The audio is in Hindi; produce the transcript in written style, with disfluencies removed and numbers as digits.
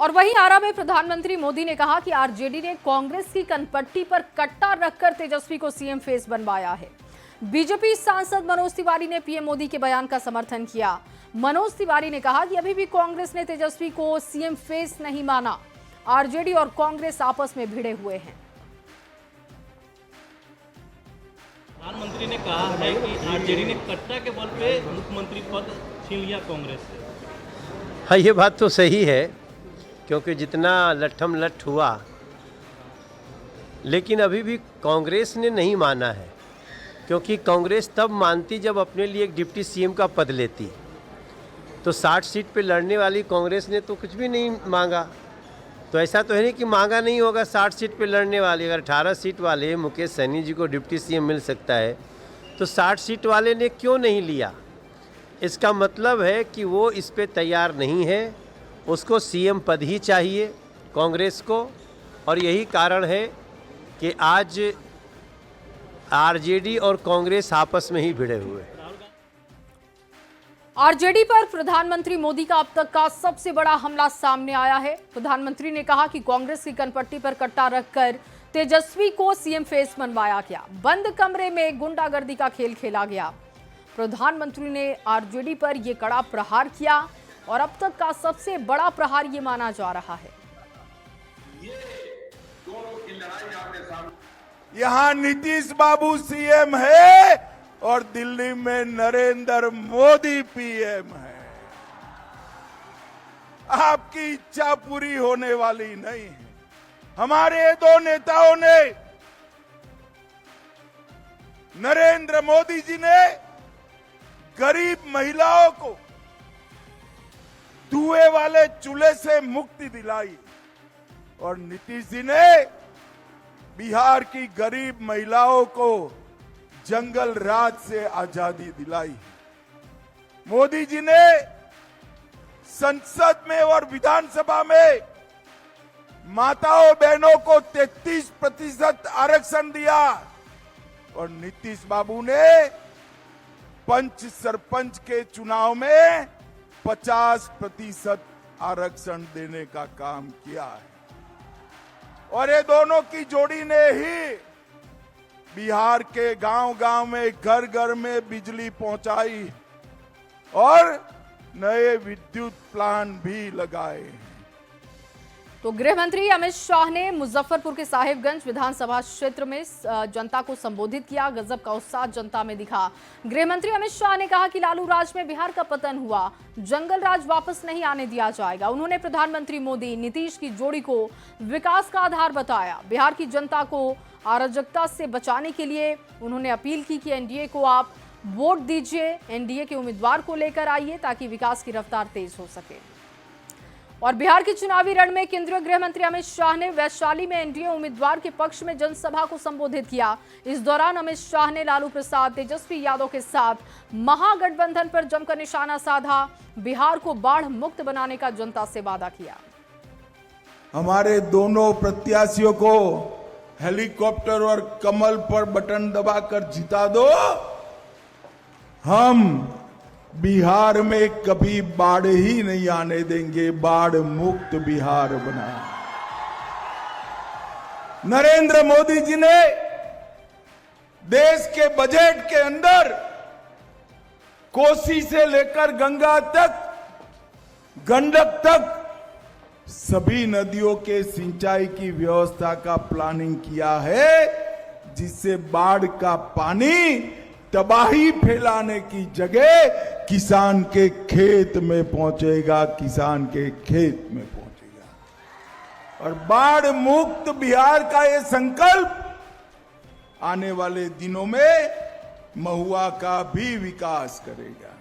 और वहीं आरा में प्रधानमंत्री मोदी ने कहा कि आरजेडी ने कांग्रेस की कनपट्टी पर कट्टा रखकर तेजस्वी को सीएम फेस बनवाया है। बीजेपी सांसद मनोज तिवारी ने पीएम मोदी के बयान का समर्थन किया। मनोज तिवारी ने कहा कि अभी भी कांग्रेस ने तेजस्वी को सीएम फेस नहीं माना। आरजेडी और कांग्रेस आपस में भिड़े हुए हैं। प्रधानमंत्री ने कहा है कि आरजेडी ने कट्टा के बल पे मुख्यमंत्री पद छीन लिया कांग्रेस से। हाँ, ये बात तो सही है, क्योंकि जितना लट्ठम लट्ठ हुआ, लेकिन अभी भी कांग्रेस ने नहीं माना है। क्योंकि कांग्रेस तब मानती जब अपने लिए एक डिप्टी सीएम का पद लेती। तो 60 सीट पे लड़ने वाली कांग्रेस ने तो कुछ भी नहीं मांगा। तो ऐसा तो है नहीं कि मांगा नहीं होगा। 60 सीट पे लड़ने वाली, अगर 18 सीट वाले मुकेश सहनी जी को डिप्टी सीएम मिल सकता है, तो 60 सीट वाले ने क्यों नहीं लिया? इसका मतलब है कि वो इस पे तैयार नहीं है। उसको सीएम पद ही चाहिए कांग्रेस को। और यही कारण है कि आज आरजेडी और कांग्रेस आपस में ही भिड़े हुए हैं। आरजेडी पर प्रधानमंत्री मोदी का अब तक का सबसे बड़ा हमला सामने आया है। प्रधानमंत्री ने कहा कि कांग्रेस की कनपट्टी पर कट्टा रखकर तेजस्वी को सीएम फेस बनवाया गया। बंद कमरे में गुंडागर्दी का खेल खेला गया। प्रधानमंत्री ने आरजेडी पर यह कड़ा प्रहार किया और अब तक का सबसे बड़ा प्रहार ये माना जा रहा है। यहाँ नीतीश बाबू सीएम है और दिल्ली में नरेंद्र मोदी पीएम है। आपकी इच्छा पूरी होने वाली नहीं है। हमारे दो नेताओं ने, नरेंद्र मोदी जी ने गरीब महिलाओं को धुएं वाले चूल्हे से मुक्ति दिलाई और नीतीश जी ने बिहार की गरीब महिलाओं को जंगल राज से आजादी दिलाई। मोदी जी ने संसद में और विधानसभा में माताओं बहनों को 33% आरक्षण दिया और नीतीश बाबू ने पंच सरपंच के चुनाव में 50% आरक्षण देने का काम किया है। और ये दोनों की जोड़ी ने ही बिहार के गांव-गांव में, घर-घर में बिजली पहुंचाई और नए विद्युत प्लांट भी लगाए। तो गृह मंत्री अमित शाह ने मुजफ्फरपुर के साहिबगंज विधानसभा क्षेत्र में जनता को संबोधित किया। गजब का उत्साह जनता में दिखा। गृह मंत्री अमित शाह ने कहा कि लालू राज में बिहार का पतन हुआ, जंगल राज वापस नहीं आने दिया जाएगा। उन्होंने प्रधानमंत्री मोदी नीतीश की जोड़ी को विकास का आधार बताया। बिहार की जनता को अराजकता से बचाने के लिए उन्होंने अपील की कि एनडीए को आप वोट दीजिए, एनडीए के उम्मीदवार को लेकर आइए ताकि विकास की रफ्तार तेज हो सके। और बिहार के चुनावी रण में केंद्रीय गृह मंत्री अमित शाह ने वैशाली में एनडीए उम्मीदवार के पक्ष में जनसभा को संबोधित किया। इस दौरान अमित शाह ने लालू प्रसाद, तेजस्वी यादव के साथ महागठबंधन पर जमकर निशाना साधा। बिहार को बाढ़ मुक्त बनाने का जनता से वादा किया। हमारे दोनों प्रत्याशियों को हेलीकॉप्टर और कमल पर बटन दबाकर जिता दो। हम बिहार में कभी बाढ़ ही नहीं आने देंगे, बाढ़ मुक्त बिहार बना। नरेंद्र मोदी जी ने देश के बजट के अंदर कोसी से लेकर गंगा तक, गंडक तक सभी नदियों के सिंचाई की व्यवस्था का प्लानिंग किया है, जिससे बाढ़ का पानी तबाही फैलाने की जगह किसान के खेत में पहुंचेगा, किसान के खेत में पहुंचेगा। और बाढ़ मुक्त बिहार का ये संकल्प आने वाले दिनों में महुआ का भी विकास करेगा।